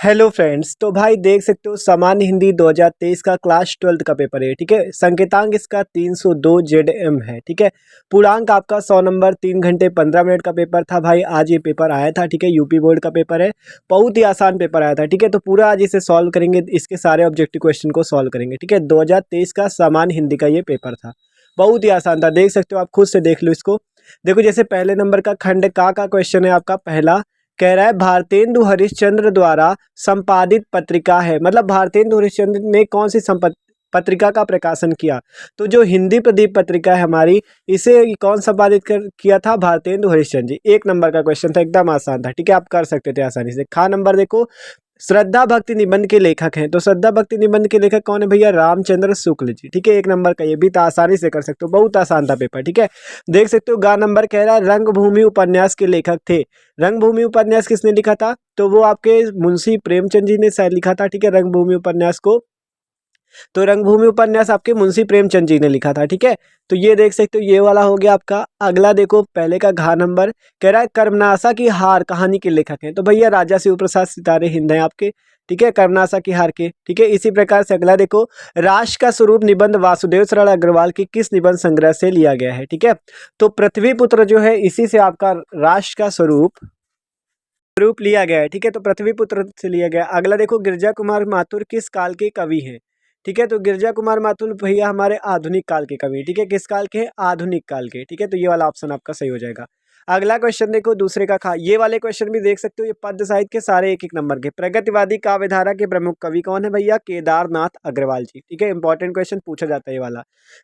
Hello friends. तो भाई देख सकते हो सामान्य हिंदी 2023 का क्लास 12th का पेपर है। ठीक है, संकेतांक इसका 302 जेडएम है। ठीक है, पूर्णांक आपका 100 नंबर, 3 घंटे 15 मिनट का पेपर था भाई। आज ये पेपर आया था। ठीक है, यूपी बोर्ड का पेपर है। बहुत ही आसान पेपर आया था। ठीक है, तो पूरा आज इसे सॉल्व करेंगे, इसके सारे ऑब्जेक्टिव क्वेश्चन को सॉल्व करेंगे। ठीक है, 2023 का सामान्य हिंदी का ये पेपर था। बहुत ही आसान था, देख सकते हो, आप खुद से देख लो इसको। देखो, जैसे पहले नंबर का खंड का क्वेश्चन है आपका पहला। कह रहा है भारतेंदु हरिश्चंद्र द्वारा संपादित पत्रिका है, मतलब भारतेंदु हरिश्चंद्र ने कौन सी पत्रिका का प्रकाशन किया। तो जो हिंदी प्रदीप पत्रिका है हमारी, इसे कौन संपादित किया था, भारतेंदु हरिश्चंद्र जी। एक नंबर का क्वेश्चन था, एकदम आसान था। ठीक है, आप कर सकते थे आसानी से। खा नंबर देखो, श्रद्धा भक्ति निबंध के लेखक हैं। तो श्रद्धा भक्ति निबंध के लेखक कौन है भैया, रामचंद्र शुक्ल जी। ठीक है, एक नंबर का ये भी था, आसानी से कर सकते हो, बहुत आसान था पेपर। ठीक है, देख सकते हो। गा नंबर कह रहा है रंगभूमि उपन्यास के लेखक थे। रंगभूमि उपन्यास किसने लिखा था, तो वो आपके मुंशी प्रेमचंद जी ने शायद लिखा था। ठीक है, रंगभूमि उपन्यास को, तो रंगभूमि उपन्यास आपके मुंशी प्रेमचंद जी ने लिखा था। ठीक है, तो ये देख सकते हो, ये वाला हो गया आपका। अगला देखो, पहले का घा नंबर कह रहा है कर्मनासा की हार कहानी के लेखक हैं। तो भैया राजा शिव प्रसाद सितारे हिंद हैं आपके। ठीक है, कर्मनासा की हार के। ठीक है, इसी प्रकार से अगला देखो, राष्ट्र का स्वरूप निबंध वासुदेव शरण अग्रवाल की किस निबंध संग्रह से लिया गया है। ठीक है, तो पृथ्वी पुत्र जो है, इसी से आपका राष्ट्र का स्वरूप लिया गया है। ठीक है, तो पृथ्वी पुत्र से लिया गया। अगला देखो, गिरजा कुमार माथुर किस काल के कवि हैं। ठीक है, तो गिरजा कुमार माथुर भैया हमारे आधुनिक काल के कवि। ठीक है, किस काल के, आधुनिक काल के। ठीक है, तो ये वाला ऑप्शन आपका सही हो जाएगा। अगला क्वेश्चन देखो, दूसरे का खा, ये वाले क्वेश्चन भी देख सकते हो, ये पद्य साहित्य के सारे एक एक नंबर के। प्रगतिवादी काव्यधारा के प्रमुख कवि कौन है भैया, केदारनाथ अग्रवाल जी। ठीक है, इंपॉर्टेंट क्वेश्चन पूछा जाता है ये वाला।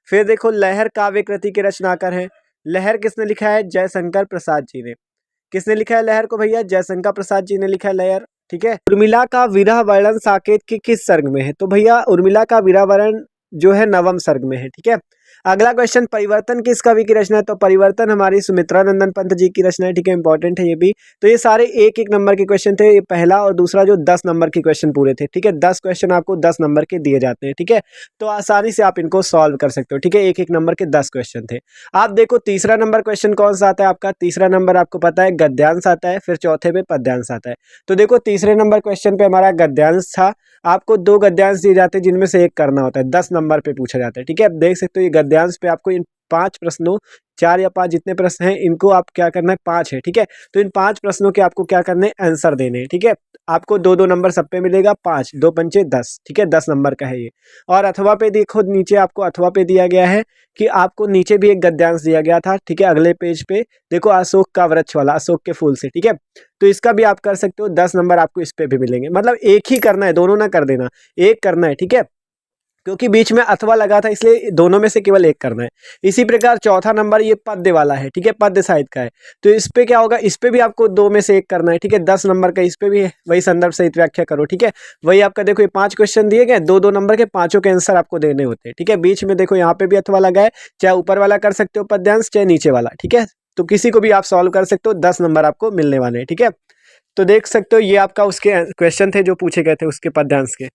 फिर देखो, लहर काव्य कृति के रचनाकार हैं। लहर किसने लिखा है, जयशंकर प्रसाद जी ने। किसने लिखा है लहर को भैया, जयशंकर प्रसाद जी ने लिखा है लहर। ठीक है, उर्मिला का विरह वर्णन साकेत के किस सर्ग में है, तो भैया उर्मिला का विरह वर्णन जो है नवम सर्ग में है। ठीक है, अगला क्वेश्चन, परिवर्तन किस कवि की रचना है, तो परिवर्तन हमारी सुमित्रा नंदन पंत जी की रचना है। ठीक है, इंपॉर्टेंट है ये भी। तो ये सारे एक एक नंबर के क्वेश्चन थे, ये पहला और दूसरा जो 10 नंबर के क्वेश्चन पूरे थे। ठीक है, 10 क्वेश्चन आपको 10 नंबर के दिए जाते हैं। ठीक है, तो आसानी से आप इनको सॉल्व कर सकते हो। ठीक है, एक एक नंबर के 10 क्वेश्चन थे। आप देखो, तीसरा नंबर क्वेश्चन कौन सा आता है आपका, तीसरा नंबर आपको पता है गद्यांश आता है, फिर चौथे पे पद्यांश आता है। तो देखो, तीसरे नंबर क्वेश्चन पे हमारा गद्यांश था। आपको 2 गद्यांश दिए जाते हैं, जिनमें से एक करना होता है, 10 नंबर पे पूछा जाता है। ठीक है, आप देख सकते हो, ये गद्यांश पे आपको इन 5 प्रश्नों, 4 या 5 जितने प्रश्न हैं, इनको आप क्या करना है, 5 है। ठीक है, तो इन 5 प्रश्नों के आपको क्या करने हैं, आंसर देने हैं। ठीक है, आपको 2-2 नंबर सब पे मिलेगा, 5 2 पंचे 10। ठीक है, 10 नंबर का है ये। और अथवा पे देखो, नीचे आपको अथवा पे दिया गया है कि आपको नीचे भी एक गद्यांश दिया गया था। ठीक है, अगले पेज पे देखो, अशोक का वृक्ष वाला, अशोक के फूल से। ठीक है, तो इसका भी आप कर सकते हो, 10 नंबर आपको इस पे भी मिलेंगे। मतलब एक ही करना है, दोनों ना कर देना, एक करना है। ठीक है, क्योंकि बीच में अथवा लगा था, इसलिए दोनों में से केवल एक करना है। इसी प्रकार चौथा नंबर ये पद्य वाला है। ठीक है, पद्य साहित्य का है, तो इस पे क्या होगा, इस पे भी आपको 2 में से एक करना है। ठीक है, 10 नंबर का इस पे भी है, वही संदर्भ सहित व्याख्या करो। ठीक है, वही आपका देखो, ये 5 क्वेश्चन दिए गए, 2-2 नंबर के, पांचों के आंसर आपको देने होते हैं। ठीक है, बीच में देखो, यहाँ पे भी अथवा लगा है, चाहे ऊपर वाला कर सकते हो पद्यांश, चाहे नीचे वाला। ठीक है, तो किसी को भी आप सॉल्व कर सकते हो, 10 नंबर आपको मिलने वाले हैं। ठीक है, तो देख सकते हो, ये आपका उसके क्वेश्चन थे जो पूछे गए थे उसके पद्यांश के।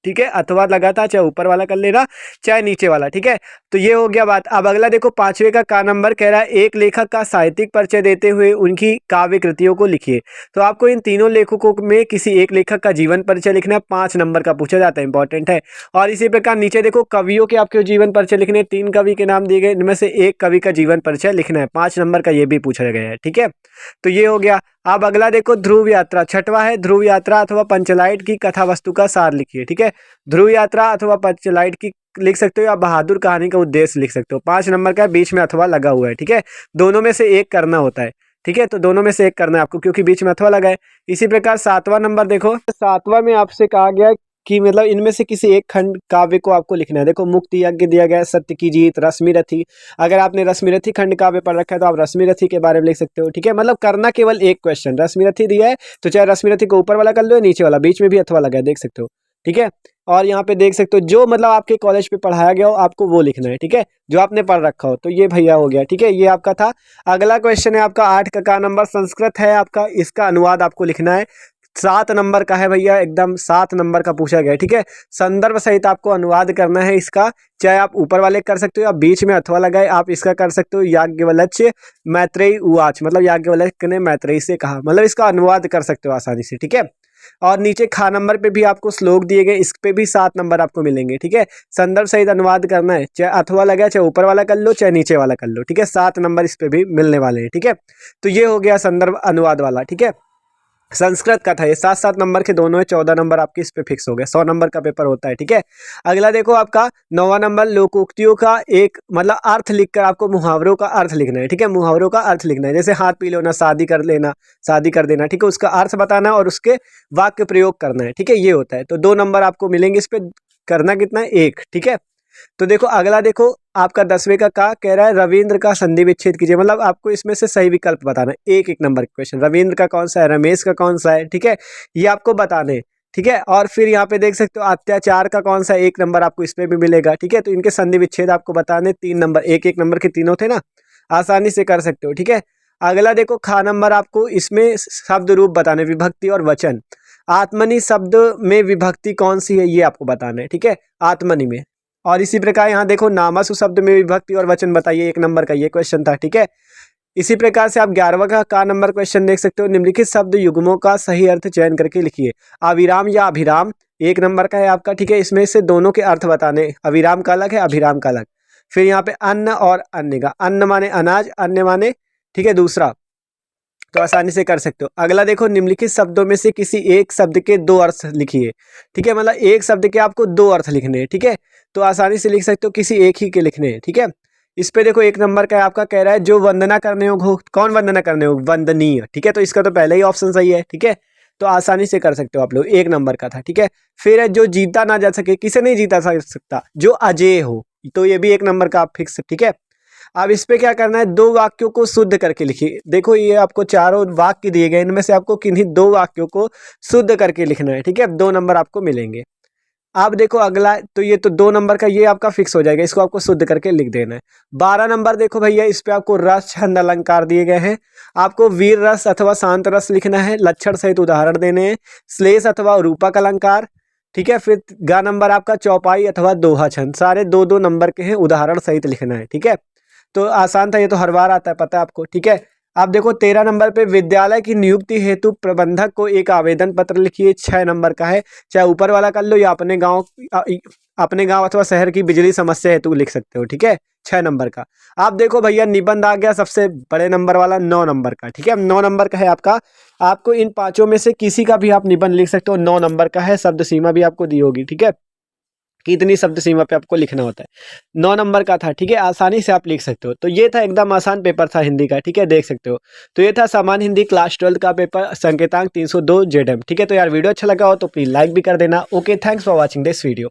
ठीक है, अथवा लगा था, चाहे ऊपर वाला कर लेना, चाहे नीचे वाला। ठीक है, तो ये हो गया बात। अब अगला देखो, 5वें का नंबर कह रहा है एक लेखक का साहित्यिक परिचय देते हुए उनकी काव्य कृतियों को लिखिए। तो आपको इन तीनों लेखकों में किसी एक लेखक का जीवन परिचय लिखना है, 5 नंबर का पूछा जाता है, इंपॉर्टेंट है। और इसी प्रकार नीचे देखो, कवियों के आपके जीवन परिचय लिखने, 3 कवि के नाम दिए गए, इनमें से एक कवि का जीवन परिचय लिखना है, 5 नंबर का ये भी पूछा गया है। ठीक है, तो ये हो गया। अब अगला देखो, ध्रुव यात्रा, छठवा है, ध्रुव यात्रा अथवा पंचलाइट की कथा वस्तु का सार लिखिए। ठीक है, ध्रुव यात्रा अथवा पंचलाइट की लिख सकते हो, या बहादुर कहानी का उद्देश्य लिख सकते हो। 5 नंबर का, बीच में अथवा लगा हुआ है। ठीक है, दोनों में से एक करना होता है। ठीक है, तो दोनों में से एक करना है आपको, क्योंकि बीच में अथवा लगा है। इसी प्रकार 7वां नंबर देखो, 7वां में आपसे कहा गया कि मतलब इनमें से किसी एक खंड काव्य को आपको लिखना है। देखो, मुक्ति यज्ञ दिया गया है, सत्य की जीत, रश्मिरथी। अगर आपने रश्मिरथी खंड काव्य पढ़ रखा है तो आप रश्मिरथी के बारे में लिख सकते हो। ठीक है, मतलब करना केवल एक क्वेश्चन, रश्मिरथी दिया है तो चाहे रश्मिरथी को ऊपर वाला कर लो या नीचे वाला, बीच में भी अथवा लगा है, देख सकते हो। ठीक है, और यहाँ पे देख सकते हो, जो मतलब आपके कॉलेज पे पढ़ाया गया हो आपको वो लिखना है। ठीक है, जो आपने पढ़ रखा हो, तो ये भैया हो गया। ठीक है, ये आपका था। अगला क्वेश्चन है आपका 8 का नंबर, संस्कृत है आपका, इसका अनुवाद आपको लिखना है। 7 नंबर का है भैया, एकदम 7 नंबर का पूछा गया है। ठीक है, संदर्भ सहित आपको अनुवाद करना है इसका, चाहे आप ऊपर वाले कर सकते हो या बीच में अथवा लगाए आप इसका कर सकते हो। याज्ञवल्क्य मैत्रेयी उवाच, मतलब याज्ञवल्क्य ने मैत्रेयी से कहा, मतलब इसका अनुवाद कर सकते हो आसानी से। ठीक है, और नीचे खा नंबर पे भी आपको श्लोक दिए गए, इस पे भी 7 नंबर आपको मिलेंगे। ठीक है, संदर्भ सहित अनुवाद करना है, चाहे अथवा लगा चाहे ऊपर वाला कर लो चाहे नीचे वाला कर लो। ठीक है, 7 नंबर इस पे भी मिलने वाले हैं। ठीक है, तो ये हो गया संदर्भ अनुवाद वाला। ठीक है, संस्कृत का था ये, 7-7 नंबर के दोनों है, 14 नंबर आपके इस पे फिक्स हो गए, 100 नंबर का पेपर होता है। ठीक है, अगला देखो आपका 9वां नंबर लोकोक्तियों का एक मतलब अर्थ लिखकर आपको मुहावरों का अर्थ लिखना है। ठीक है, मुहावरों का अर्थ लिखना है, जैसे हाथ पी लेना, शादी कर लेना, शादी कर देना। ठीक है, उसका अर्थ बताना और उसके वाक्य प्रयोग करना है। ठीक है, ये होता है। तो 2 नंबर आपको मिलेंगे इस पे, करना कितना है 1। ठीक है, तो देखो अगला देखो आपका 10वें का कह रहा है रविंद्र का संधि विच्छेद कीजिए, मतलब आपको इसमें से सही विकल्प बताना है। एक नंबर का क्वेश्चन, रविंद्र का कौन सा है, रमेश का कौन सा है। ठीक है, ये आपको बताने हैं। ठीक है, और फिर यहाँ पे देख सकते हो अत्याचार का कौन सा है, 1 नंबर आपको इस पे भी मिलेगा। ठीक है, तो इनके संधि विच्छेद आपको बताने, 3 नंबर, 1-1 नंबर के तीनों थे ना, आसानी से कर सकते हो। ठीक है, अगला देखो खा नंबर आपको इसमें शब्द रूप बताने, विभक्ति और वचन। आत्मनि शब्द में विभक्ति कौन सी है ये आपको बताना है। ठीक है, आत्मनि में। और इसी प्रकार यहाँ देखो नामसु शब्द में विभक्ति और वचन बताइए, 1 नंबर का ये क्वेश्चन था। ठीक है, इसी प्रकार से आप 11वां का नंबर क्वेश्चन देख सकते हो, निम्नलिखित शब्द युग्मों का सही अर्थ चयन करके लिखिए। अविराम या अभिराम 1 नंबर का है आपका। ठीक है, इसमें से दोनों के अर्थ बताने, अविराम का अलग है, अभिराम का अलग। फिर यहाँ पे अन्न और अन्य का, अन्न माने अनाज, अन्य माने ठीक है दूसरा, तो आसानी से कर सकते हो। अगला देखो निम्नलिखित शब्दों में से किसी एक शब्द के 2 अर्थ लिखिए। ठीक है, मतलब एक शब्द के आपको 2 अर्थ लिखने हैं। ठीक है, तो आसानी से लिख सकते हो, किसी एक ही के लिखने हैं। ठीक है, इस पे देखो 1 नंबर का आपका कह रहा है जो वंदना करने योग्य हो, कौन वंदना करने योग्य, वंदनीय। ठीक है, तो इसका तो पहले ही ऑप्शन सही है। ठीक है, तो आसानी से कर सकते हो आप लोग, 1 नंबर का था। ठीक है, फिर है जो जीता ना जा सके, किसे नहीं जीता सकता, जो अजेय हो, तो ये भी 1 नंबर का आप फिक्स। ठीक है, अब इस पे क्या करना है, 2 वाक्यों को शुद्ध करके लिखिए। देखो ये आपको चारों वाक्य दिए गए, इनमें से आपको किन्हीं 2 वाक्यों को शुद्ध करके लिखना है। ठीक है, 2 नंबर आपको मिलेंगे। अब देखो अगला, तो ये तो 2 नंबर का ये आपका फिक्स हो जाएगा, इसको आपको शुद्ध करके लिख देना है। 12 नंबर देखो भैया, इस पे आपको रस छंद अलंकार दिए गए हैं, आपको वीर रस अथवा शांत रस लिखना है, लक्षण सहित उदाहरण देने हैं, श्लेष अथवा रूपक अलंकार। ठीक है, फिर गा नंबर आपका चौपाई अथवा दोहा छंद, सारे 2-2 नंबर के हैं, उदाहरण सहित लिखना है। ठीक है, तो आसान था, ये तो हर बार आता है, पता है आपको। ठीक है, आप देखो 13 नंबर पे विद्यालय की नियुक्ति हेतु प्रबंधक को एक आवेदन पत्र लिखिए, 6 नंबर का है, चाहे ऊपर वाला कर लो या अपने गांव अथवा शहर की बिजली समस्या हेतु लिख सकते हो। ठीक है, 6 नंबर का। आप देखो भैया निबंध आ गया सबसे बड़े नंबर वाला, 9 नंबर का। ठीक है, 9 नंबर का है आपका, आपको इन 5 में से किसी का भी आप निबंध लिख सकते हो, 9 नंबर का है, शब्द सीमा भी आपको दी होगी। ठीक है, कि इतनी शब्द सीमा पे आपको लिखना होता है, 9 नंबर का था। ठीक है, आसानी से आप लिख सकते हो। तो ये था एकदम आसान पेपर था हिंदी का। ठीक है, देख सकते हो। तो ये था सामान्य हिंदी क्लास 12 का पेपर, संकेतांक 302 जेडएम। ठीक है, तो यार वीडियो अच्छा लगा हो तो प्लीज लाइक भी कर देना। Okay, thanks for watching this video.